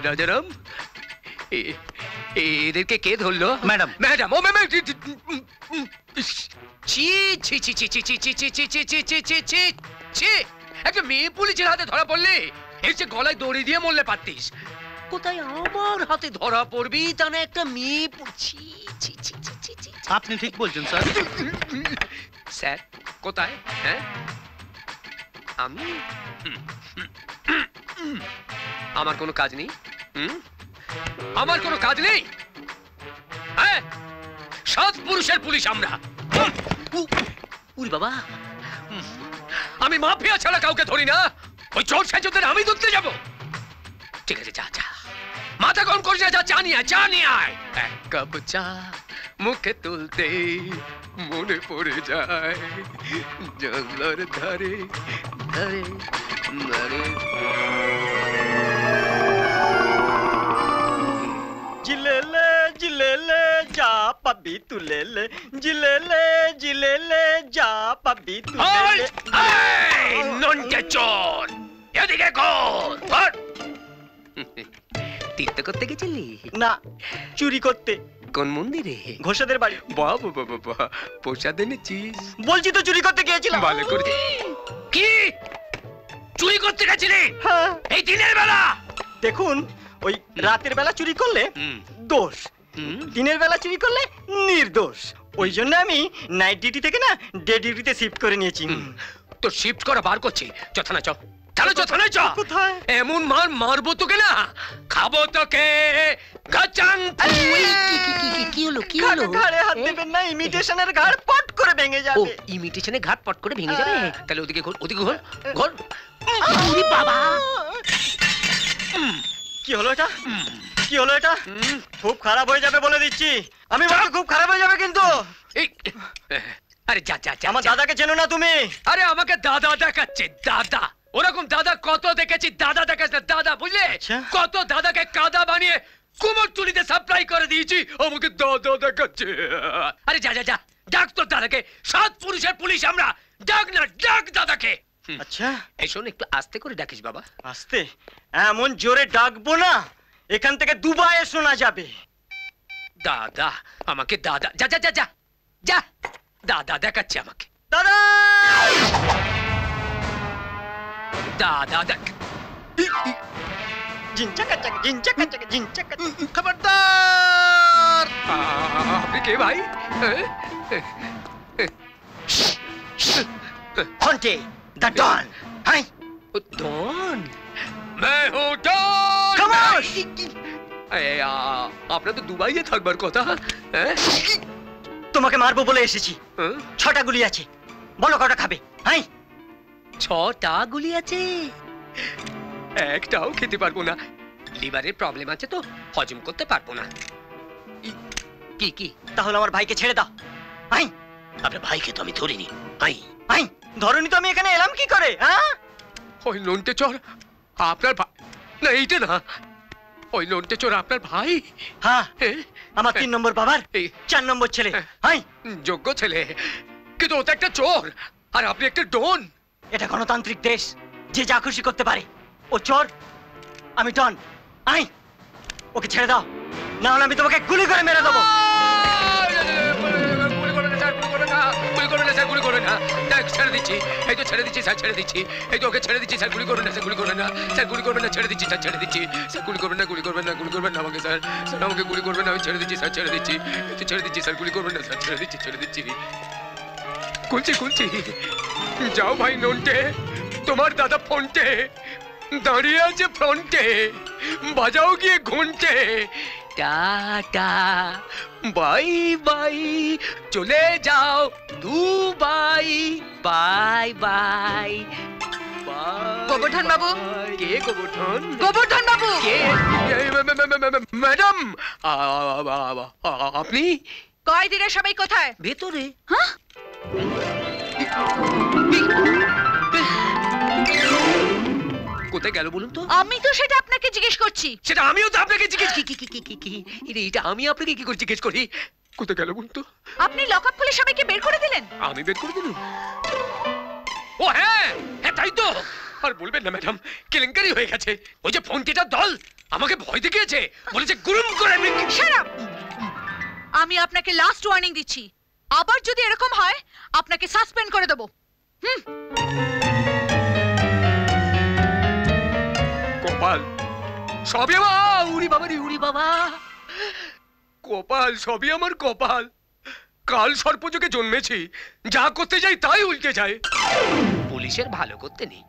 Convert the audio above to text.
রাজারাম, এদেরকে কে ধরলো? Madam. Madam, ও madam, ছি ছি ছি ছি ছি ছি ছি ছি ছি ছি ছি ছি ছি ছি ছি, একটা মেয়ে পুলিশের হাতে ধরা পড়লে এর যে গলায় দড়ি দিয়ে মরলে পারতিস, কোথায় আমার হাতে ধরা পড়বি তা না একটা মেয়ে। ছি ছি ছি ছি ছি ছি। আপনি ঠিক বলছেন স্যার। স্যার কোথায়? হ্যাঁ আমি, আমার কোনো কাজ নেই? আমার কোনো কাজ নেই? হ্যাঁ, সৎ পুরুষের পুলিশ আমরা। উরি বাবা, আমি মাফিয়া ছাড়া কাউকে ধরি না। ওই চোর সেজদের আমি ধরতে যাব? ঠিক আছে, যা যা, মাথা গরম করিস না, যা চা নিয়ে আয়, চা নিয়ে আয়। এক কাপ চা মুখে তুলতে মনে পড়ে যায় জঙ্গলের ধারে ধারে ধারে। জিলেলে জিলেলে যা পাবি তুলেলে, জিলেলে জিলেলে যা পাবি তুলেলে। নন্টে চোর, এদিকে কর। তীর্থ করতে গেছিলি? না, চুরি করতে। কোন মন্দিরে? ঘোষাদের বাড়ি। বাবা বাবা বাবা, প্রসাদ এনেছিস? বলছি তো চুরি করতে গিয়েছিলাম। ভালো করে। কি চুরি করতে গেছিলি? হ্যাঁ। এই দিনের বেলা? দেখুন, ওই রাতের বেলা চুরি করলে দোষ, দিনের বেলা চুরি করলে নির্দোষ। ওই জন্য আমি নাইট ডিউটি থেকে না ডে ডিউটিতে শিফট করে নিয়েছি। তো শিফট করা বার করছি। চথানা চ, চলো চথানা চ। কোথায়? এমন মার মারবো তোকে না, খাবো তোকে। গাচাং। কি হলো কি হলো? ঘাড়ে হাত দেবেন না, ইমিটেশনের ঘাড় পট করে ভেঙে ও, যাবে। ইমিটেশনের ঘাট পট করে ভেঙে যাবে? তাহলে ওদিকে ঘোর, ওদিকে ঘোর ঘোর। বাবা, কি হলো এটা? কি হলো এটা? খুব খারাপ হয়ে যাবে বলে দিচ্ছি আমি। খুব খারাপ হয়ে যাবে কিন্তু। আরে যা যা যা। আমার দাদাকে চেনো না তুমি? আরে আমাকে দাদা দেখাচ্ছে, দাদা। ওরকম দাদা কত দেখেছি, দাদা দেখাচ্ছে দাদা, বুঝলে? কত দাদাকে কাদা বানিয়ে কুমোরটুলিতে সাপ্লাই করে দিয়েছি, আমাকে দাদা দেখাচ্ছে। আরে যা যা যা, ডাক তোর দাদাকে। সৎ পুরুষের পুলিশ আমরা, ডাক না, ডাক দাদাকে। আচ্ছা, এই শোন, একটু আস্তে করে ডাকিস বাবা। আস্তে? এমন জোরে ডাকবো না এখান থেকে দুবাইয়ে শোনা যাবে। দাদা, আমাকে দাদা। যা যা যা যা যা, দাদা দেখাচ্ছে আমাকে। দাদা দাদা দেখ। জিনচাকাচাক জিনচাকাচাক জিনচাকাচাক। খবরদার! আপনি কে ভাই? ফন্টে দ্য ডন। হাই ডন? मैं हूँ डॉन। খামোশ! আপনার তো দুবাইয়ে থাকবার কথা। তোমাকে মারবো বলে এসেছি। 6টা গুলি আছে, বলো কটা খাবে? হাই 6টা গুলি আছে? একটাও খেতে পারবো না, লিভারের প্রবলেম আছে তো হজম করতে পারবো না। কি কি? তাহলে আমার ভাইকে ছেড়ে দাও। হাই, আপনার ভাইকে তো আমি ধরিনি। হাই হাই, ধরনি তো আমি এখানে এলাম কি করে? হ্যাঁ, ওই নন্টে চোর আপনার ভাই? না, এইটা না, ওই নন্টে চোর আপনার ভাই? হ্যাঁ, আমার 3 নম্বর বাবার 4 নম্বর ছেলে। হাই, যোগ্য ছেলে, কিন্তু ও তো একটা চোর আর আপনি একটা ডন। এটা গণতান্ত্রিক দেশ, যে যা খুশি করতে পারে। ও চোর, আমি ডন। আই, ওকে ছেড়ে দাও, না হলে আমি তোমাকে গুলি করে মেরে দেবো। ছেড়ে দিচ্ছি, এই তো ছেড়ে দিচ্ছি স্যার, ছেড়ে দিচ্ছি, এই তো ওকে ছেড়ে দিচ্ছি স্যার। গুলি করবেন না স্যার, গুলি করবেন না স্যার, গুলি করবেন না, ছেড়ে দিচ্ছি স্যার, ছেড়ে দিচ্ছি স্যার। গুলি করবেন না, গুলি করবেন না, গুলি করবেন না আমাকে স্যার, স্যার আমাকে গুলি করবেন না, আমি ছেড়ে দিচ্ছি স্যার, ছেড়ে দিচ্ছি, ছেড়ে দিচ্ছি স্যার। গুলি করবেন না স্যার, ছেড়ে দিচ্ছি, ছেড়ে দিচ্ছি। খুলছি খুলছি। যাও ভাই নন্টে, তোমার দাদা ফন্টে দাঁড়িয়ে আছে ফ্রন্টে, বাজাও গিয়ে ঘন্টে। টাটা, বাই বাই, চলে যাও দুবাই, বাই বাই। গোবর্ধন বাবু। কে গোবর্ধন? গোবর্ধন বাবু। কে? ম্যাডাম, আপনি? কয়দিনের সবাই কোথায়? ভেতরে। হ্যাঁ, কোথায় গেল বলুন তো? আমি তো সেটা আপনাকে জিজ্ঞেস করছি। সেটা আমিও তো আপনাকে জিজ্ঞেস কি এটা আমি আপনাকে কি করে জিজ্ঞেস করি? কোথায় গেল বলুন তো? আপনি লকআপ খুলে সবাইকে বের করে দিলেন। আমি বের করে দিলাম? ও হ্যাঁ হ্যাঁ, তাই তো। আর বলবেন না ম্যাডাম, কেলেঙ্কারি হয়ে গেছে। ওই যে ফোনটিটার দল আমাকে ভয় দেখিয়েছে, বলেছে গুরুম করে Shut up! আমি আপনাকে লাস্ট ওয়ার্নিং দিচ্ছি, আবার যদি এরকম হয় আপনাকে সাসপেন্ড করে দেব। কপাল সবই আমার, উড়ি বাবা রে উড়ি বাবা, কপাল সবই আমার কপাল। কাল সর্পযোগে জন্মেছি, যা করতে যাই তাই উল্টে যায়। পুলিশের ভালো করতে নেই,